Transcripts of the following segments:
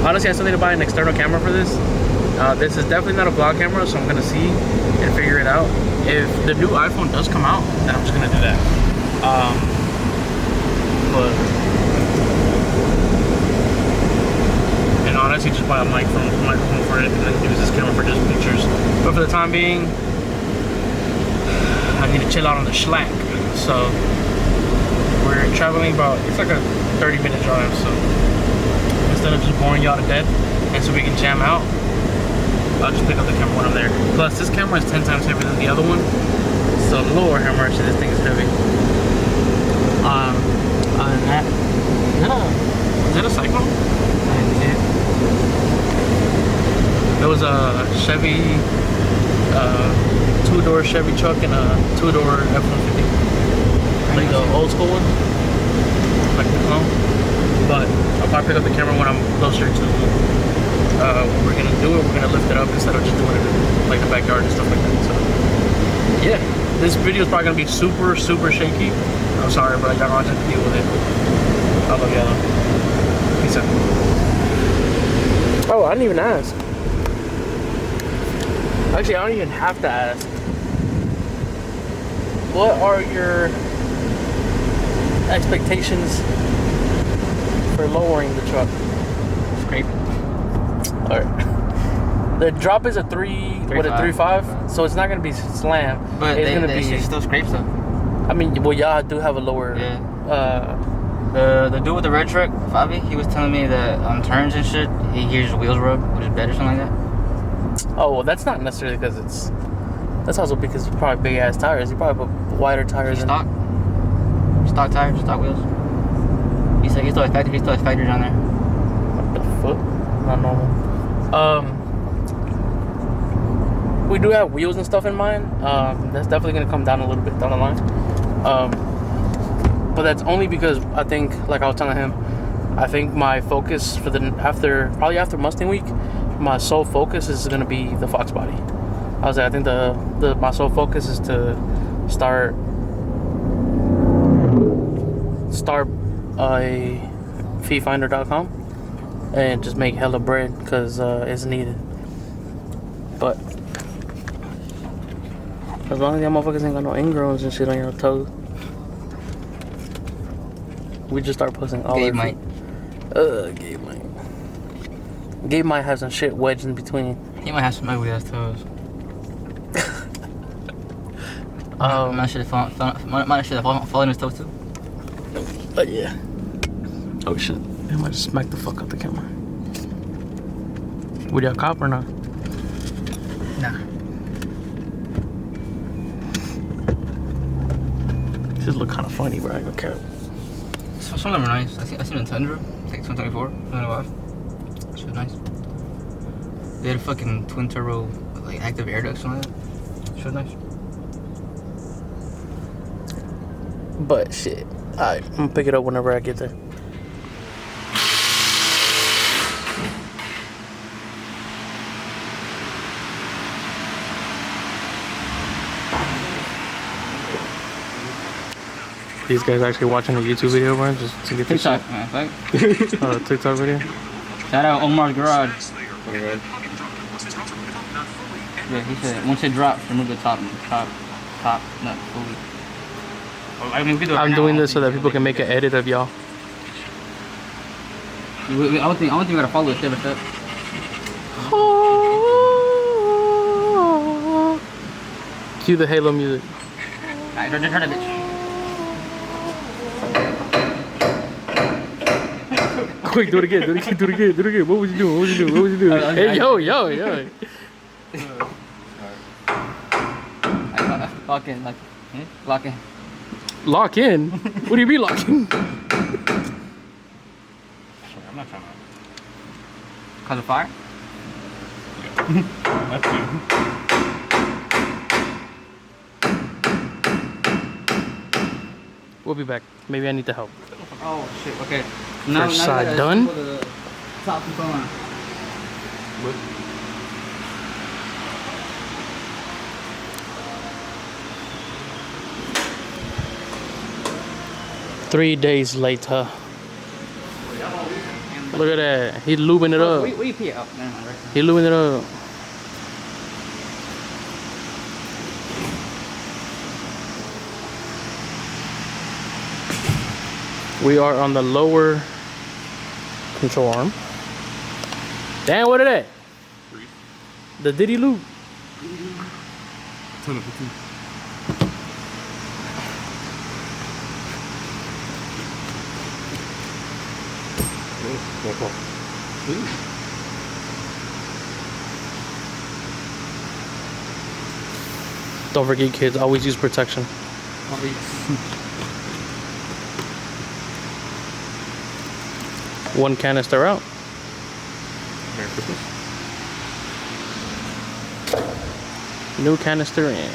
Honestly, I still need to buy an external camera for this. This is definitely not a vlog camera, so I'm gonna see and figure it out. If the new iPhone does come out, then I'm just gonna do that. But and honestly, just buy a microphone for it, and then use this camera for just pictures. But for the time being, I need to chill out on the Schlack. So we're traveling about, it's like a 30-minute drive. So instead of just boring y'all to death, and so we can jam out, I'll just pick up the camera when I'm there. Plus, this camera is 10 times heavier than the other one. So Lord have mercy, this thing is heavy. Other than that, is that a Cyclone? I didn't see it. There was a Chevy, two-door Chevy truck and a two-door F-150. Like the old school one, like the clone. But I'll probably pick up the camera when I'm closer to what we're gonna do it. We're gonna lift it up instead of just doing it in like the backyard and stuff like that. So yeah, this video is probably gonna be super shaky. I'm sorry, but y'all gonna have to deal with it. I love y'all. Peace out. Oh, I didn't even ask. Actually, I don't even have to ask. What are your expectations for lowering the truck? Scrape. Alright. The drop is a 3.5, so it's not gonna be slam. But it's gonna be still scrapes though. I mean, well, y'all do have a lower. Yeah. The dude with the red truck, Fabi, he was telling me that on turns and shit, he hears his wheels rub, which is bad or something like that. Oh, well, that's not necessarily because it's. That's also because it's probably big ass tires. You probably put wider tires. Stock tires, stock wheels. He said he still has factory down there. What the fuck? Not normal. We do have wheels and stuff in mind. That's definitely gonna come down a little bit down the line. But that's only because I think, like I was telling him, I think my focus for probably after Mustang week, my sole focus is gonna be the Fox body. I think my sole focus is to start a feefinder.com and just make hella bread because it's needed. But as long as y'all motherfuckers ain't got no ingrowns and shit on your toes, we just start posting all Gabe might. Gabe might have some shit wedged in between. He might have some ugly ass toes. Might should have fallen in his toes too. But yeah. Oh shit. I might just smack the fuck out the camera. Would y'all cop or not? Nah. This look kind of funny, bro. I don't care. Some of them are nice. I seen a Tundra, like 2024, 2005. She was nice. They had a fucking twin turbo, like active air ducts and all that. She was nice. But shit. Alright, I'm gonna pick it up whenever I get there. These guys actually watching a YouTube video, bro, just to get this TikTok, shit. man, right? TikTok video. Shout out Omar's Garage. Yeah, he said once it drops, remove the top nut fully. I mean, we can do it I'm right doing now. this so that people can make an edit of y'all. I don't think we gotta follow it step by step. Cue the Halo music. Alright, turn that bitch. Quick, do it again. What was you doing? Hey, yo. Lock in. Lock in? What do you mean lock in? I'm not trying to. Cause of fire? That's you. We'll be back. Maybe I need the help. Oh shit, okay. First side done. Top component. What? 3 days later. Look at that. He's lubing it up. What do you pee out? Never mind, right? He's lubing it up. We are on the lower control arm. Damn, what is that? The Diddy loop. 10 of 15. Don't forget, kids, always use protection. One canister out. Merry Christmas. New canister in.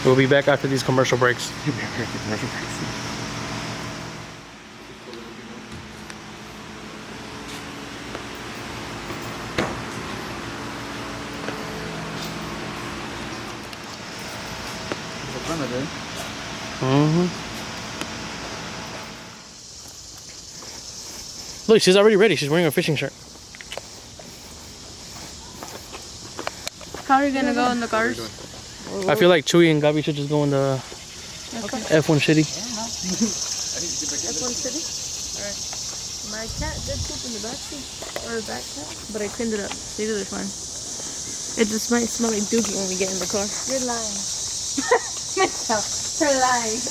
We'll be back after these commercial breaks. Look, she's already ready. She's wearing a fishing shirt. How are you gonna go in the cars? I feel like Chewy and Gabi should just go in the F1 shitty. F1 City? Alright. My cat did poop in the back seat, or back cat, but I cleaned it up. So they're fine. It just might smell like dookie when we get in the car. You're lying. Mitchell, you're lying.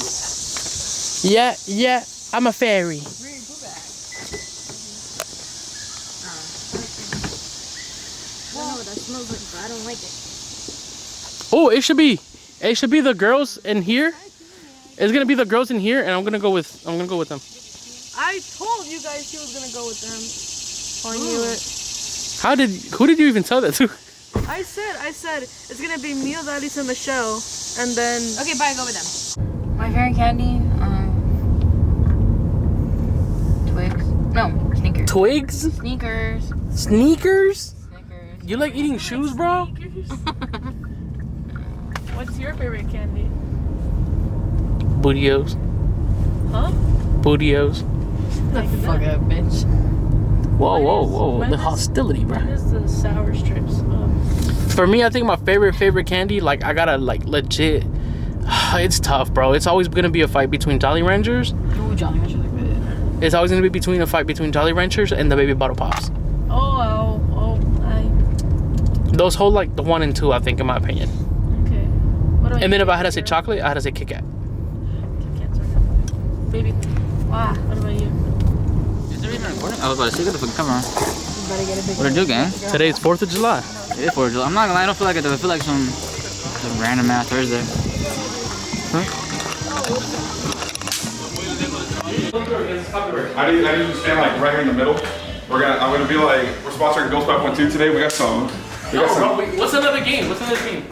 Yeah, I'm a fairy. I don't know what that smells like, but I don't like it. Oh, it should be the girls in here. It's gonna be the girls in here, and I'm gonna go with them. I told you guys she was gonna go with them. I knew it. Who did you even tell that to? I said it's gonna be me, Alice, and Michelle, and then. Okay, bye. Go with them. My favorite candy, Twigs. No, Snickers. Twigs? Sneakers. Sneakers? Snickers. You like eating shoes, bro? What's your favorite candy? Bootios. Huh? Bootios. The fuck up, bitch. Whoa. Mine The is- hostility, bro. Mine is the sour strips. For me, I think my favorite candy, like I gotta like legit. It's tough, bro. It's always gonna be a fight between Jolly Ranchers. Ooh, Jolly Rancher look good. It's always gonna be a fight between Jolly Ranchers and the Baby Bottle Pops. Those hold like the 1 and 2, I think, in my opinion. Okay. What about And then you? if I had to say chocolate, I had to say Kit Kat. Baby. Wow. What about you? Is there even recording? I was about to say, get the fucking camera on. What I do, gang? Today's 4th of July. It is 4th of July. I'm not gonna lie, I don't feel like it. I feel like some random ass Thursday. I need you to stand like right here in the middle. I'm gonna be like, we're sponsoring Ghost 5.2 today. We got some. What's another game? F1.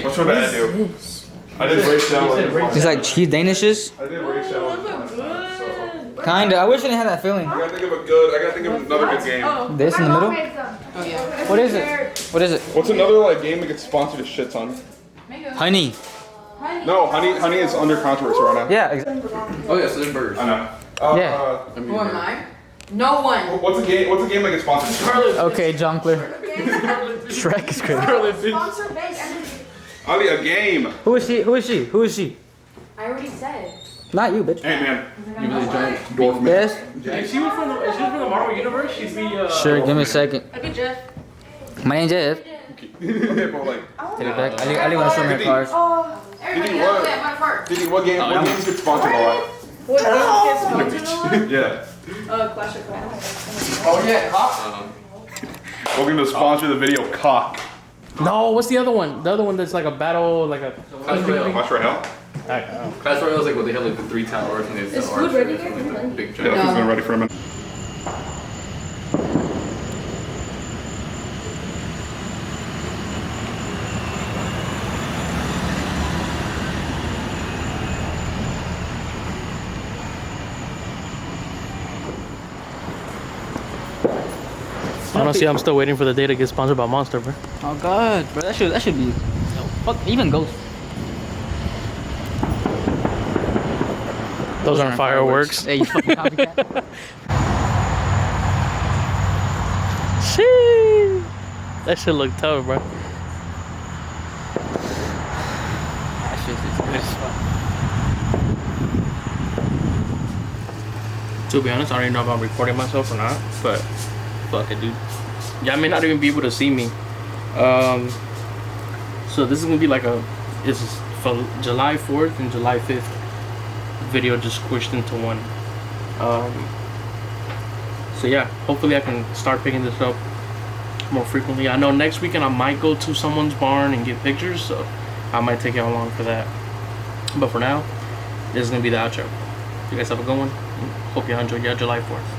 What should I do? I did race challenge. It's like cheese Danishes. I did race challenge. Kinda. I wish I didn't have that feeling. I gotta think of another good game. This in the middle? What is it? What is it? What's another like game that gets sponsored a shit ton? Honey. No, honey is under controversy right now. Yeah, exactly. Oh yeah, so they're burgers. I know. Yeah. Who am I? No one. What's a game that gets sponsored? Okay, Junkler. Shrek is great. Sponsor base. I need a game. Who is she? Who is she? Who is she? I already said. Not you, bitch. Hey man, you really giant dwarf man. Yes? If she was from the Marvel Universe, she'd be Sure, give me a second. I'd be Jeff. My name's Jeff. Okay, but like, Take it back. I didn't want to show me her cars. Diddy, what games get sponsored a lot? What game gets sponsored? Yeah. Clash of Clans. Oh yeah, cock. We're gonna sponsor the video cock. No, what's the other one? The other one that's like a battle, like a. Clash Royale. Watch for hell. Clash Royale is like what they have like the 3 towers and they have the food ready archers and like the big Yeah, giant. this is ready for a minute. Honestly, I'm still waiting for the day to get sponsored by Monster, bro. Oh god, bro, that should be. Fuck, even Ghost. Those aren't fireworks. Hey, you fucking copycat. Shit. That shit look tough, bro. That shit is good as fuck. To be honest, I don't even know if I'm recording myself or not, but fuck it, dude. Y'all may not even be able to see me. So this is gonna be like this is from July 4th and July 5th video just squished into one. So yeah, hopefully I can start picking this up more frequently. I know next weekend I might go to someone's barn and get pictures, so I might take y'all along for that. But for now, this is gonna be the outro. You guys have a good one. Hope y'all enjoyed your July 4th.